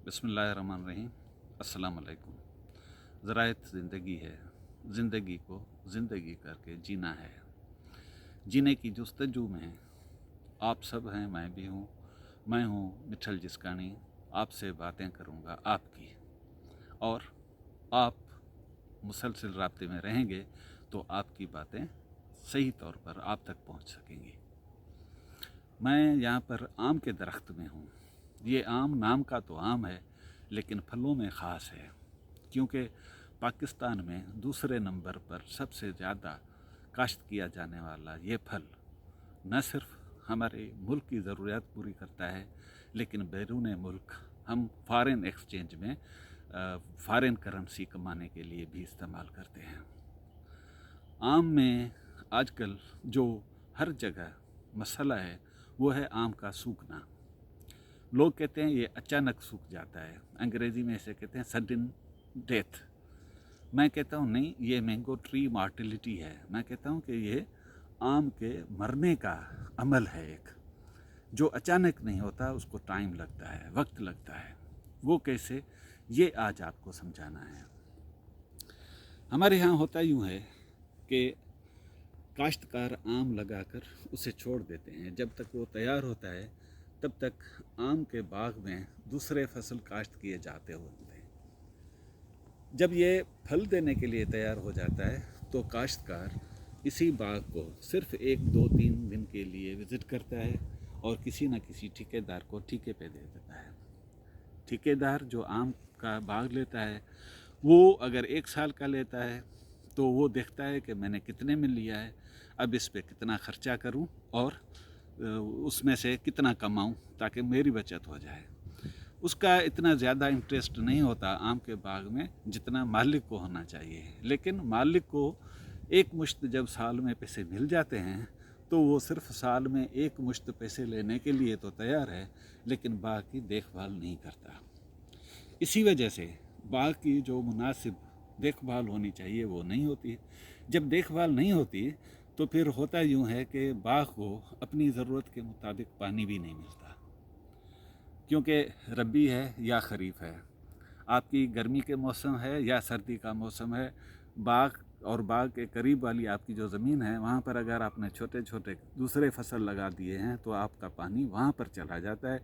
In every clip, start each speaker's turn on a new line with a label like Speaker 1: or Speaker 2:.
Speaker 1: बिस्मिल्लाहिर्रहमानिर्रहीम। अस्सलाम वालेकुम। ज़रायत ज़िंदगी है, ज़िंदगी को ज़िंदगी करके जीना है। जीने की जुस्तजू में आप सब हैं, मैं भी हूँ। मैं हूँ मिठल जिस्कानी, आपसे बातें करूँगा आपकी, और आप मुसलसल राब्ते में रहेंगे तो आपकी बातें सही तौर पर आप तक पहुँच सकेंगी। मैं यहाँ पर आम के दरख्त में हूँ। ये आम नाम का तो आम है, लेकिन फलों में ख़ास है, क्योंकि पाकिस्तान में दूसरे नंबर पर सबसे ज़्यादा काश्त किया जाने वाला ये फल न सिर्फ हमारे मुल्क की ज़रूरियात पूरी करता है, लेकिन बैरून मुल्क हम फ़ॉरेन एक्सचेंज में फ़ॉरेन करेंसी कमाने के लिए भी इस्तेमाल करते हैं। आम में आजकल जो हर जगह मसला है वो है आम का सूखना। लोग कहते हैं ये अचानक सूख जाता है, अंग्रेज़ी में इसे कहते हैं सडन डेथ। मैं कहता हूँ नहीं, ये मैंगो ट्री मॉर्टेलिटी है। मैं कहता हूँ कि ये आम के मरने का अमल है एक, जो अचानक नहीं होता, उसको टाइम लगता है, वक्त लगता है। वो कैसे, ये आज आपको समझाना है। हमारे यहाँ होता यूँ है कि काश्तकार आम लगाकर उसे छोड़ देते हैं। जब तक वो तैयार होता है तब तक आम के बाग में दूसरे फसल काश्त किए जाते होते हैं। जब ये फल देने के लिए तैयार हो जाता है तो काश्तकार इसी बाग को सिर्फ 1-2-3 दिन के लिए विज़िट करता है और किसी न किसी ठेकेदार को ठेके पे दे देता है। ठेकेदार जो आम का बाग लेता है वो अगर 1 साल का लेता है तो वो देखता है कि मैंने कितने में लिया है, अब इस पे कितना खर्चा करूं और उसमें से कितना कमाऊं ताकि मेरी बचत हो जाए। उसका इतना ज़्यादा इंटरेस्ट नहीं होता आम के बाग में जितना मालिक को होना चाहिए। लेकिन मालिक को एक मुश्त जब साल में पैसे मिल जाते हैं तो वो सिर्फ साल में एक मुश्त पैसे लेने के लिए तो तैयार है, लेकिन बाग की देखभाल नहीं करता। इसी वजह से बाग की जो मुनासिब देखभाल होनी चाहिए वो नहीं होती। जब देखभाल नहीं होती तो फिर होता यूँ है कि बाग को अपनी ज़रूरत के मुताबिक पानी भी नहीं मिलता, क्योंकि रबी है या ख़रीफ है, आपकी गर्मी के मौसम है या सर्दी का मौसम है। बाग और बाग के करीब वाली आपकी जो ज़मीन है वहाँ पर अगर आपने छोटे छोटे दूसरे फसल लगा दिए हैं तो आपका पानी वहाँ पर चला जाता है।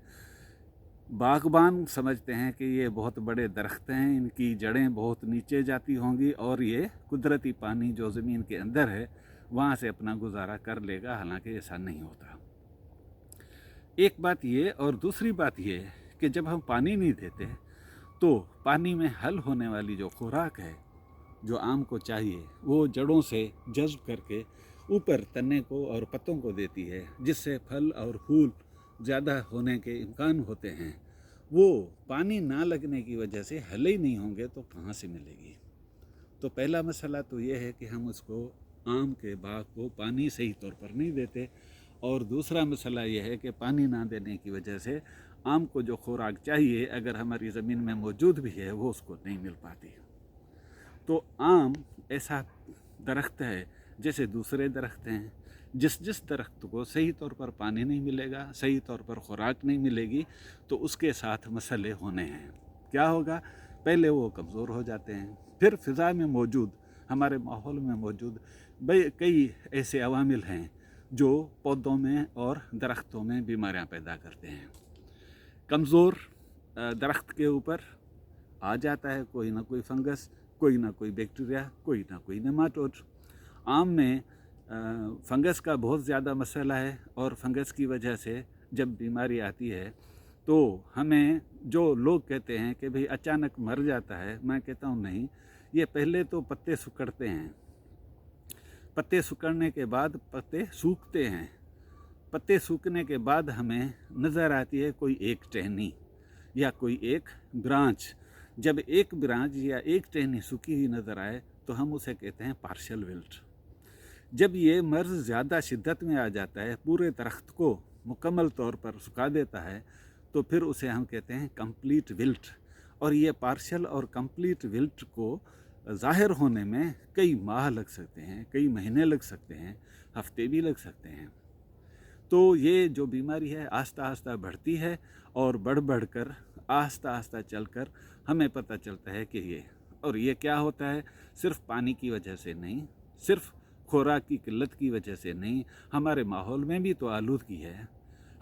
Speaker 1: बागबान समझते हैं कि ये बहुत बड़े दरख्त हैं, इनकी जड़ें बहुत नीचे जाती होंगी और ये कुदरती पानी जो ज़मीन के अंदर है वहाँ से अपना गुजारा कर लेगा, हालांकि ऐसा नहीं होता। एक बात ये, और दूसरी बात ये कि जब हम पानी नहीं देते तो पानी में हल होने वाली जो खुराक है जो आम को चाहिए वो जड़ों से जज्ब करके ऊपर तने को और पत्तों को देती है, जिससे फल और फूल ज़्यादा होने के इम्कान होते हैं। वो पानी ना लगने की वजह से हले ही नहीं होंगे तो कहाँ से मिलेगी। तो पहला मसला तो ये है कि हम उसको आम के बाग को पानी सही तौर पर नहीं देते, और दूसरा मसला यह है कि पानी ना देने की वजह से आम को जो खुराक चाहिए अगर हमारी ज़मीन में मौजूद भी है वो उसको नहीं मिल पाती। तो आम ऐसा दरख्त है जैसे दूसरे दरख्त हैं, जिस दरख्त को सही तौर पर पानी नहीं मिलेगा, सही तौर पर खुराक नहीं मिलेगी, तो उसके साथ मसले होने हैं। क्या होगा, पहले वो कमज़ोर हो जाते हैं, फिर फ़िज़ा में मौजूद, हमारे माहौल में मौजूद कई ऐसे अवामिल हैं जो पौधों में और दरख्तों में बीमारियां पैदा करते हैं। कमज़ोर दरख्त के ऊपर आ जाता है कोई ना कोई फंगस, कोई ना कोई बैक्टीरिया, कोई ना कोई नेमाटोड। आम में फंगस का बहुत ज़्यादा मसला है, और फंगस की वजह से जब बीमारी आती है तो हमें, जो लोग कहते हैं कि भाई अचानक मर जाता है, मैं कहता हूँ नहीं, ये पहले तो पत्ते सिकुड़ते हैं, पत्ते सिकुड़ने के बाद पत्ते सूखते हैं, पत्ते सूखने के बाद हमें नज़र आती है कोई एक टहनी या कोई एक ब्रांच। जब एक ब्रांच या एक टहनी सूखी हुई नज़र आए तो हम उसे कहते हैं पार्शियल विल्ट। जब ये मर्ज़ ज़्यादा शिद्दत में आ जाता है, पूरे दरख्त को मुकम्मल तौर पर सुखा देता है, तो फिर उसे हम कहते हैं कंप्लीट विल्ट। और ये पार्शियल और कंप्लीट विल्ट को ज़ाहिर होने में कई माह लग सकते हैं, कई महीने लग सकते हैं, हफ्ते भी लग सकते हैं। تو یہ جو بیماری ہے آہستہ آہستہ بڑھتی ہے اور بڑھ کر آہستہ آہستہ چل کر ہمیں پتہ چلتا ہے کہ یہ کیا ہوتا ہے، صرف پانی کی وجہ سے نہیں، صرف خوراک کی قلت کی وجہ سے نہیں، ہمارے ماحول میں بھی تو آلودگی ہے،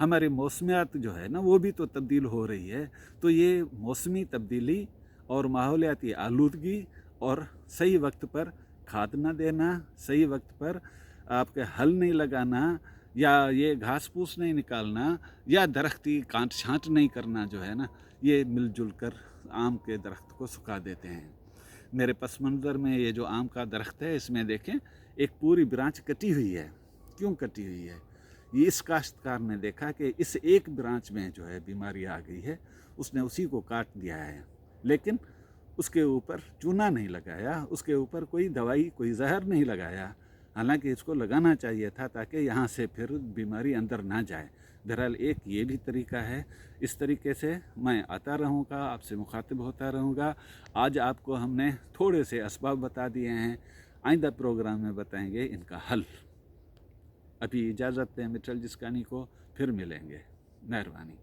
Speaker 1: ہمارے موسمیات جو ہے نا وہ بھی تو تبدیل ہو رہی ہے۔ تو یہ موسمی تبدیلی اور ماحولیاتی آلودگی اور صحیح وقت پر کھاد نہ دینا، صحیح وقت پر آپ کے ہل نہیں لگانا، یا یہ گھاس پھوس نہیں نکالنا، یا درختی کاٹ چھانٹ نہیں کرنا جو ہے نا، یہ مل جل کر آم کے درخت کو سکھا دیتے ہیں۔ میرے پس منظر میں یہ جو آم کا درخت ہے، اس میں دیکھیں ایک پوری برانچ کٹی ہوئی ہے۔ کیوں کٹی ہوئی ہے؟ یہ اس کاشتکار نے دیکھا کہ اس ایک برانچ میں جو ہے بیماری آ گئی ہے، اس نے اسی کو کاٹ دیا ہے، لیکن اس کے اوپر چونا نہیں لگایا، اس کے اوپر کوئی دوائی، کوئی زہر نہیں لگایا، حالانکہ اس کو لگانا چاہیے تھا تاکہ یہاں سے پھر بیماری اندر نہ جائے۔ بہرحال ایک یہ بھی طریقہ ہے۔ اس طریقے سے میں آتا رہوں گا، آپ سے مخاطب ہوتا رہوں گا۔ آج آپ کو ہم نے تھوڑے سے اسباب بتا دیے ہیں، آئندہ پروگرام میں بتائیں گے ان کا حل۔ ابھی اجازت دیں مٹل جسکانی کو، پھر ملیں گے۔ مہربانی۔